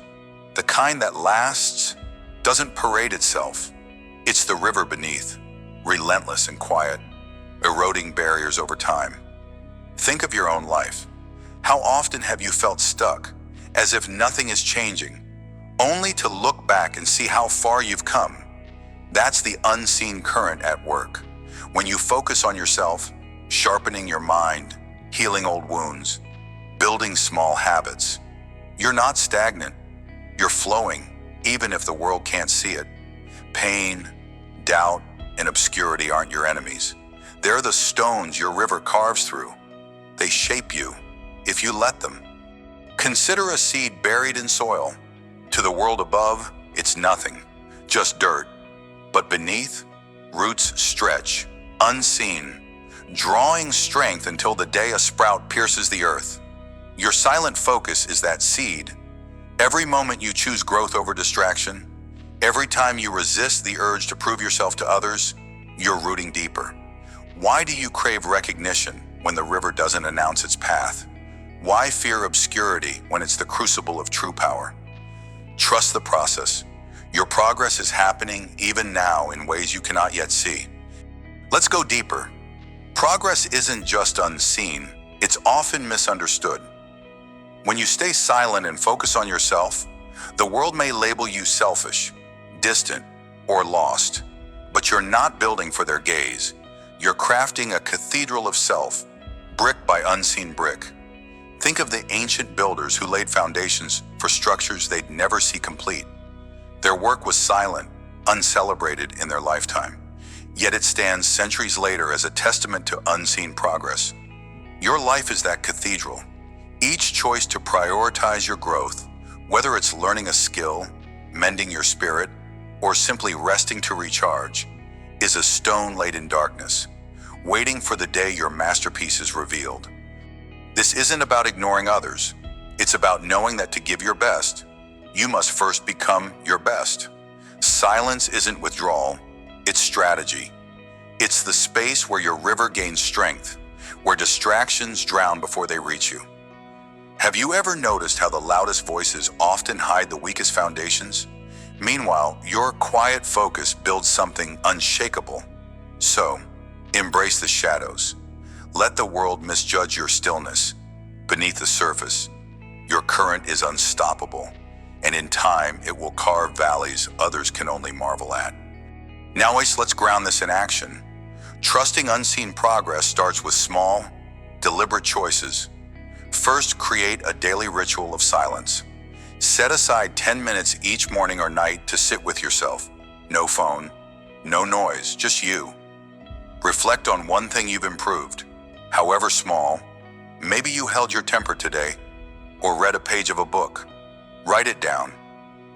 the kind that lasts, doesn't parade itself. It's the river beneath, relentless and quiet, eroding barriers over time. Think of your own life. How often have you felt stuck, as if nothing is changing, only to look back and see how far you've come? That's the unseen current at work. When you focus on yourself, sharpening your mind, healing old wounds, building small habits, you're not stagnant. You're flowing, even if the world can't see it. Pain, doubt, and obscurity aren't your enemies. They're the stones your river carves through. They shape you, if you let them. Consider a seed buried in soil. To the world above, it's nothing, just dirt. But beneath, roots stretch, unseen, drawing strength until the day a sprout pierces the earth. Your silent focus is that seed. Every moment you choose growth over distraction, every time you resist the urge to prove yourself to others, you're rooting deeper. Why do you crave recognition when the river doesn't announce its path? Why fear obscurity when it's the crucible of true power? Trust the process. Your progress is happening even now in ways you cannot yet see. Let's go deeper. Progress isn't just unseen, it's often misunderstood. When you stay silent and focus on yourself, the world may label you selfish, distant, or lost. But you're not building for their gaze. You're crafting a cathedral of self, brick by unseen brick. Think of the ancient builders who laid foundations for structures they'd never see complete. Their work was silent, uncelebrated in their lifetime. Yet it stands centuries later as a testament to unseen progress. Your life is that cathedral. Each choice to prioritize your growth, whether it's learning a skill, mending your spirit, or simply resting to recharge, is a stone laid in darkness, waiting for the day your masterpiece is revealed. This isn't about ignoring others. It's about knowing that to give your best, you must first become your best. Silence isn't withdrawal, it's strategy. It's the space where your river gains strength, where distractions drown before they reach you. Have you ever noticed how the loudest voices often hide the weakest foundations? Meanwhile, your quiet focus builds something unshakable. So, embrace the shadows. Let the world misjudge your stillness. Beneath the surface, your current is unstoppable, and in time it will carve valleys others can only marvel at. Now, let's ground this in action. Trusting unseen progress starts with small, deliberate choices. First, create a daily ritual of silence. Set aside 10 minutes each morning or night to sit with yourself. No phone, no noise, just you. Reflect on one thing you've improved, however small. Maybe you held your temper today, or read a page of a book. Write it down.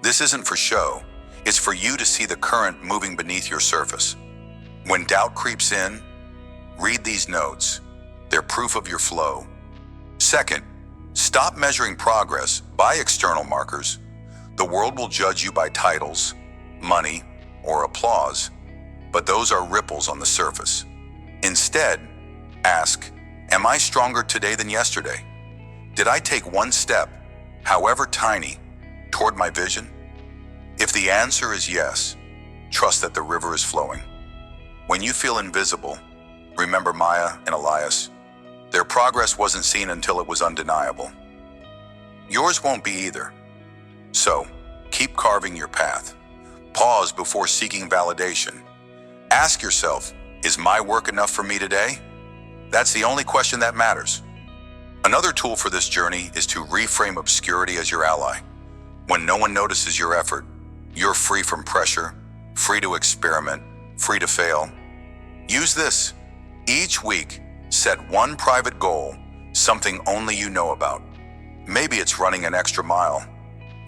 This isn't for show. It's for you to see the current moving beneath your surface. When doubt creeps in, read these notes. They're proof of your flow. Second, stop measuring progress by external markers. The world will judge you by titles, money, or applause, but those are ripples on the surface. Instead, ask, am I stronger today than yesterday? Did I take one step, however tiny, toward my vision? If the answer is yes, trust that the river is flowing. When you feel invisible, remember Maya and Elias. Their progress wasn't seen until it was undeniable. Yours won't be either. So, keep carving your path. Pause before seeking validation. Ask yourself, is my work enough for me today? That's the only question that matters. Another tool for this journey is to reframe obscurity as your ally. When no one notices your effort, you're free from pressure, free to experiment, free to fail. Use this. Each week, set one private goal, something only you know about. Maybe it's running an extra mile,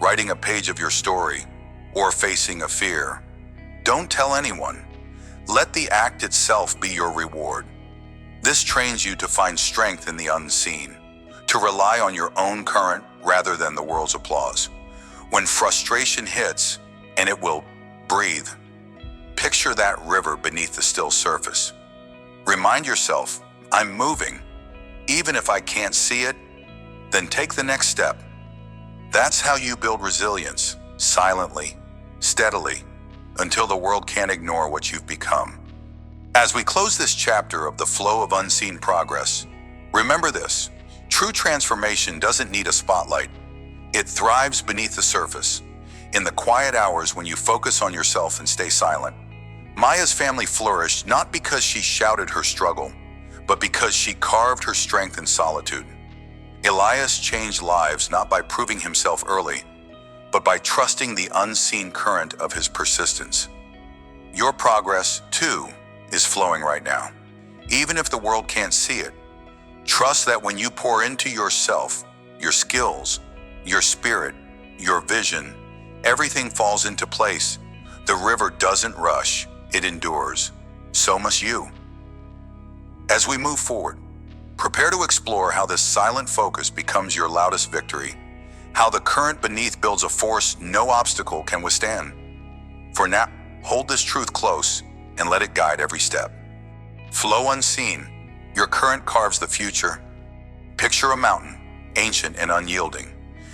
writing a page of your story, or facing a fear. Don't tell anyone. Let the act itself be your reward. This trains you to find strength in the unseen, to rely on your own current rather than the world's applause. When frustration hits, and it will, breathe. Picture that river beneath the still surface. Remind yourself, I'm moving. Even if I can't see it, then take the next step. That's how you build resilience, silently, steadily, until the world can't ignore what you've become. As we close this chapter of the flow of unseen progress, remember this: true transformation doesn't need a spotlight. It thrives beneath the surface, in the quiet hours when you focus on yourself and stay silent. Maya's family flourished not because she shouted her struggle, but because she carved her strength in solitude. Elias changed lives not by proving himself early, but by trusting the unseen current of his persistence. Your progress, too, is flowing right now. Even if the world can't see it, trust that when you pour into yourself, your skills, your spirit, your vision, everything falls into place. The river doesn't rush, it endures. So must you. As we move forward, prepare to explore how this silent focus becomes your loudest victory, how the current beneath builds a force no obstacle can withstand. For now, hold this truth close and let it guide every step. Flow unseen, your current carves the future. Picture a mountain, ancient and unyielding,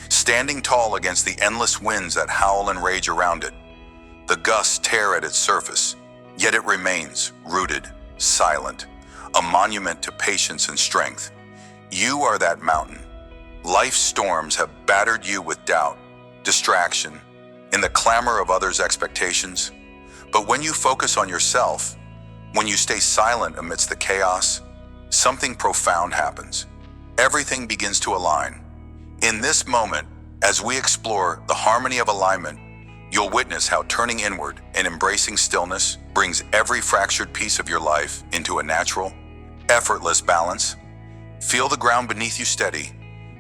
standing tall against the endless winds that howl and rage around it. The gusts tear at its surface, yet it remains rooted, silent, a monument to patience and strength. You are that mountain. Life's storms have battered you with doubt, distraction, and the clamor of others' expectations. But when you focus on yourself, when you stay silent amidst the chaos, something profound happens. Everything begins to align. In this moment, as we explore the harmony of alignment, you'll witness how turning inward and embracing stillness brings every fractured piece of your life into a natural, effortless balance. Feel the ground beneath you steady.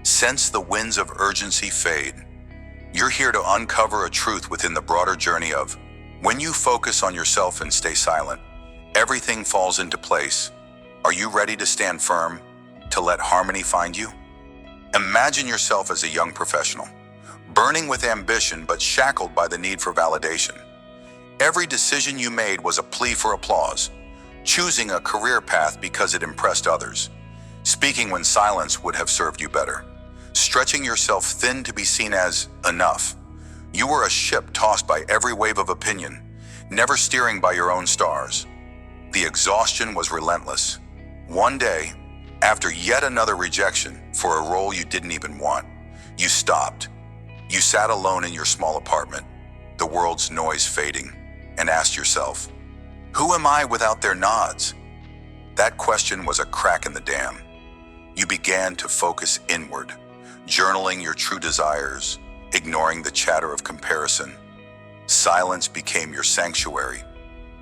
Sense the winds of urgency fade. You're here to uncover a truth within the broader journey of when you focus on yourself and stay silent, everything falls into place. Are you ready to stand firm, to let harmony find you? Imagine yourself as a young professional, burning with ambition but shackled by the need for validation. Every decision you made was a plea for applause, choosing a career path because it impressed others, speaking when silence would have served you better, stretching yourself thin to be seen as enough. You were a ship tossed by every wave of opinion, never steering by your own stars. The exhaustion was relentless. One day, after yet another rejection for a role you didn't even want, you stopped. You sat alone in your small apartment, the world's noise fading, and asked yourself, who am I without their nods? That question was a crack in the dam. You began to focus inward, journaling your true desires, ignoring the chatter of comparison. Silence became your sanctuary.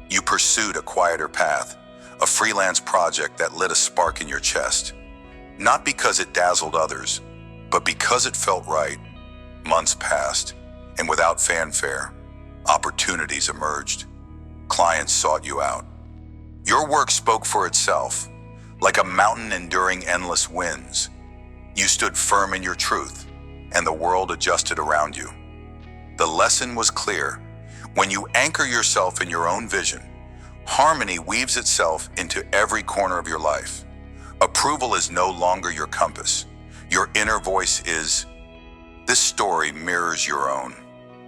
You pursued a quieter path, a freelance project that lit a spark in your chest. Not because it dazzled others, but because it felt right. Months passed, and without fanfare, opportunities emerged. Clients sought you out. Your work spoke for itself, like a mountain enduring endless winds. You stood firm in your truth, and the world adjusted around you. The lesson was clear. When you anchor yourself in your own vision, harmony weaves itself into every corner of your life. Approval is no longer your compass. Your inner voice is. This story mirrors your own,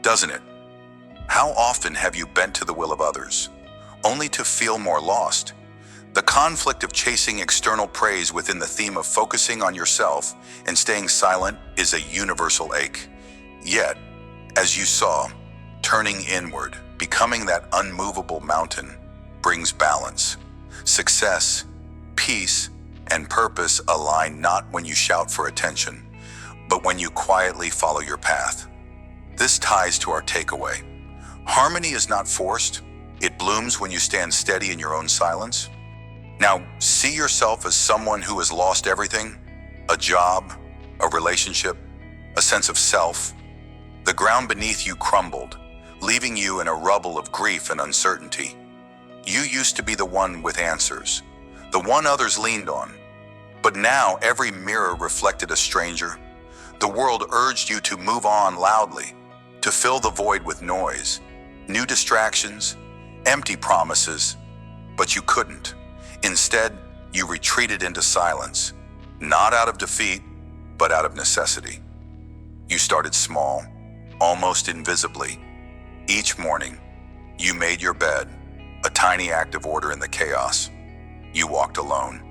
doesn't it? How often have you bent to the will of others, only to feel more lost? The conflict of chasing external praise within the theme of focusing on yourself and staying silent is a universal ache. Yet, as you saw, turning inward, becoming that unmovable mountain, brings balance. Success, peace, and purpose align not when you shout for attention, but when you quietly follow your path. This ties to our takeaway. Harmony is not forced. It blooms when you stand steady in your own silence. Now, see yourself as someone who has lost everything: a job, a relationship, a sense of self. The ground beneath you crumbled, leaving you in a rubble of grief and uncertainty. You used to be the one with answers, the one others leaned on. But now every mirror reflected a stranger. The world urged you to move on loudly, to fill the void with noise, new distractions, empty promises, but you couldn't. Instead, you retreated into silence, not out of defeat, but out of necessity. You started small, almost invisibly. Each morning, you made your bed, a tiny act of order in the chaos. You walked alone,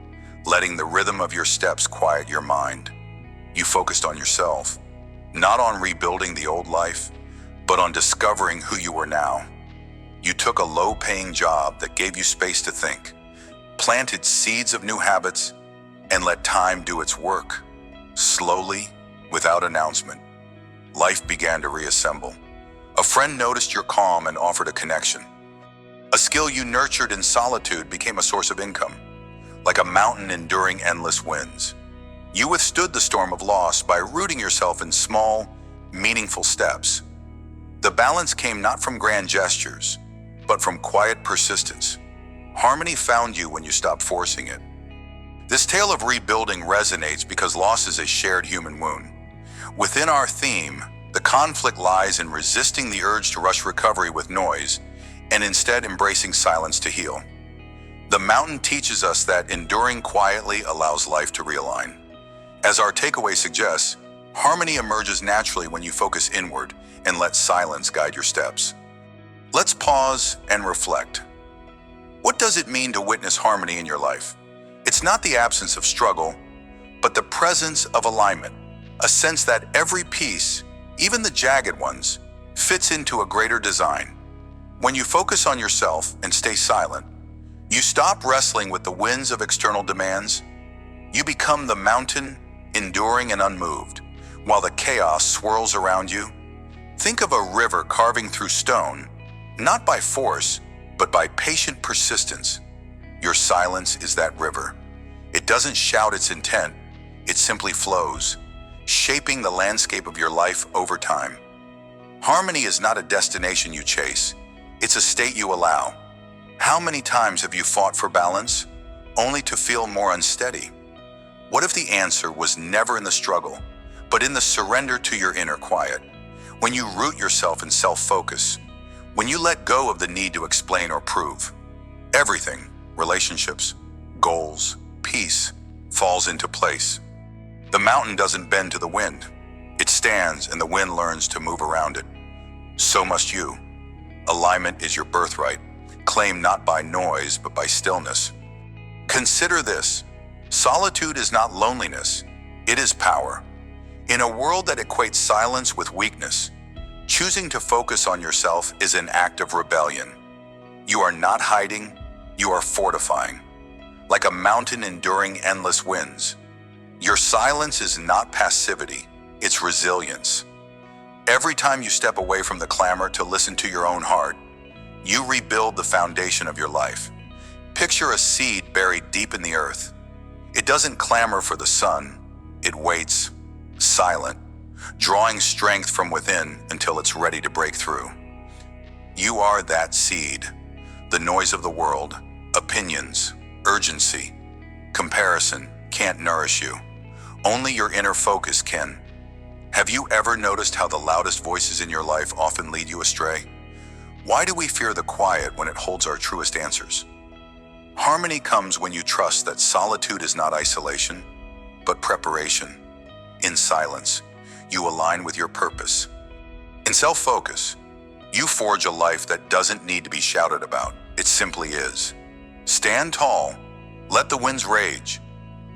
letting the rhythm of your steps quiet your mind. You focused on yourself, not on rebuilding the old life, but on discovering who you were now. You took a low-paying job that gave you space to think, planted seeds of new habits, and let time do its work. Slowly, without announcement, life began to reassemble. A friend noticed your calm and offered a connection. A skill you nurtured in solitude became a source of income, like a mountain enduring endless winds. You withstood the storm of loss by rooting yourself in small, meaningful steps. The balance came not from grand gestures, but from quiet persistence. Harmony found you when you stopped forcing it, This tale of rebuilding resonates because loss is a shared human wound. Within our theme, the conflict lies in resisting the urge to rush recovery with noise and instead embracing silence to heal. The mountain teaches us that enduring quietly allows life to realign. As our takeaway suggests, harmony emerges naturally when you focus inward and let silence guide your steps. Let's pause and reflect. What does it mean to witness harmony in your life? It's not the absence of struggle, but the presence of alignment, a sense that every piece, even the jagged ones, fits into a greater design. When you focus on yourself and stay silent, you stop wrestling with the winds of external demands. You become the mountain, enduring and unmoved, while the chaos swirls around you. Think of a river carving through stone, not by force, but by patient persistence. Your silence is that river. It doesn't shout its intent, it simply flows, shaping the landscape of your life over time. Harmony is not a destination you chase, it's a state you allow. How many times have you fought for balance, only to feel more unsteady? What if the answer was never in the struggle, but in the surrender to your inner quiet? When you root yourself in self-focus, when you let go of the need to explain or prove, everything, relationships, goals, peace, falls into place. The mountain doesn't bend to the wind. It stands and the wind learns to move around it. So must you. Alignment is your birthright, claimed not by noise but by stillness. Consider this. Solitude is not loneliness, it is power. In a world that equates silence with weakness, choosing to focus on yourself is an act of rebellion. You are not hiding, you are fortifying. Like a mountain enduring endless winds. Your silence is not passivity, it's resilience. Every time you step away from the clamor to listen to your own heart, you rebuild the foundation of your life. Picture a seed buried deep in the earth. It doesn't clamor for the sun, it waits, silent, drawing strength from within until it's ready to break through. You are that seed. The noise of the world, opinions, urgency, comparison can't nourish you. Only your inner focus can. Have you ever noticed how the loudest voices in your life often lead you astray? Why do we fear the quiet when it holds our truest answers? Harmony comes when you trust that solitude is not isolation, but preparation. In silence, you align with your purpose. In self-focus, you forge a life that doesn't need to be shouted about. It simply is. Stand tall, let the winds rage.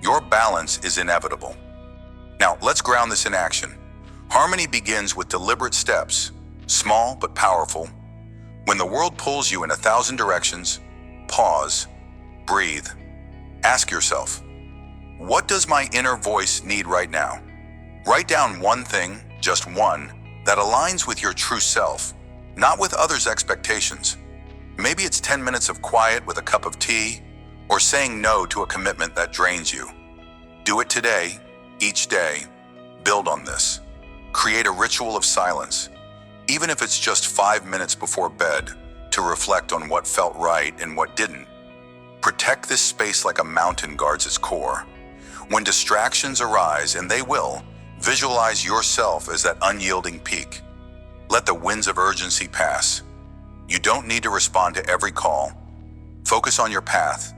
Your balance is inevitable. Now, let's ground this in action. Harmony begins with deliberate steps, small but powerful. When the world pulls you in 1,000 directions, pause, breathe. Ask yourself, what does my inner voice need right now? Write down one thing, just one, that aligns with your true self, not with others' expectations. Maybe it's 10 minutes of quiet with a cup of tea, or saying no to a commitment that drains you. Do it today, each day. Build on this. Create a ritual of silence, even if it's just 5 minutes before bed, to reflect on what felt right and what didn't. Protect this space like a mountain guards its core. When distractions arise, and they will, visualize yourself as that unyielding peak. Let the winds of urgency pass. You don't need to respond to every call. Focus on your path.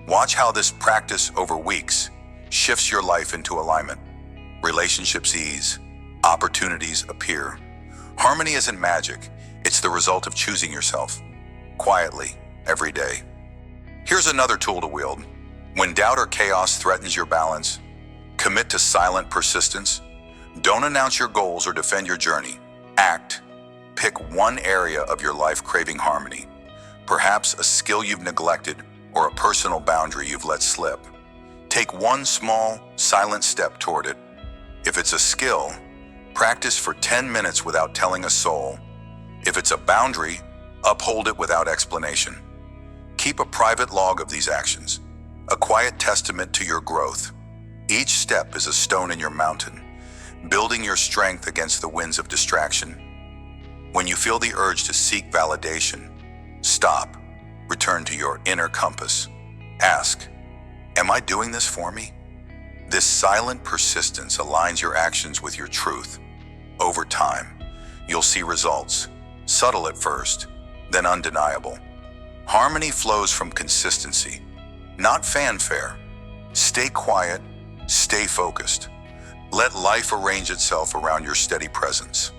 Watch how this practice over weeks shifts your life into alignment. Relationships ease, opportunities appear. Harmony isn't magic, it's the result of choosing yourself, quietly, every day. Here's another tool to wield. When doubt or chaos threatens your balance, commit to silent persistence. Don't announce your goals or defend your journey. Act. Pick one area of your life craving harmony. Perhaps a skill you've neglected or a personal boundary you've let slip. Take one small, silent step toward it. If it's a skill, practice for 10 minutes without telling a soul. If it's a boundary, uphold it without explanation. Keep a private log of these actions, a quiet testament to your growth. Each step is a stone in your mountain, building your strength against the winds of distraction. When you feel the urge to seek validation, stop, return to your inner compass. Ask, Am I doing this for me? This silent persistence aligns your actions with your truth. Over time, you'll see results, subtle at first, then undeniable. Harmony flows from consistency, not fanfare. Stay quiet, stay focused. Let life arrange itself around your steady presence.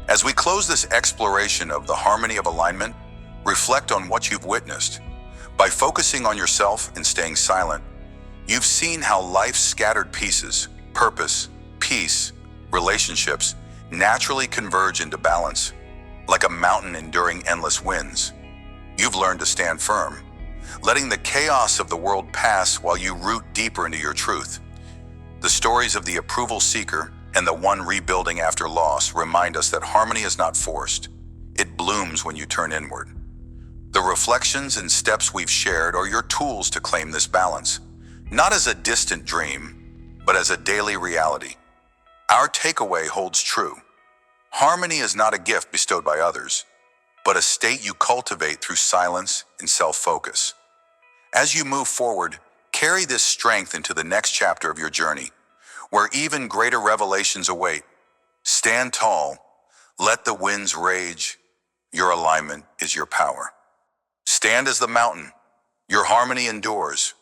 As we close this exploration of the harmony of alignment, reflect on what you've witnessed. By focusing on yourself and staying silent, you've seen how life's scattered pieces, purpose, peace, relationships, naturally converge into balance, like a mountain enduring endless winds. You've learned to stand firm, letting the chaos of the world pass while you root deeper into your truth. The stories of the approval seeker and the one rebuilding after loss remind us that harmony is not forced. It blooms when you turn inward. The reflections and steps we've shared are your tools to claim this balance, not as a distant dream, but as a daily reality. Our takeaway holds true. Harmony is not a gift bestowed by others, but a state you cultivate through silence and self-focus. As you move forward, carry this strength into the next chapter of your journey, where even greater revelations await. Stand tall, let the winds rage. Your alignment is your power. Stand as the mountain, your harmony endures.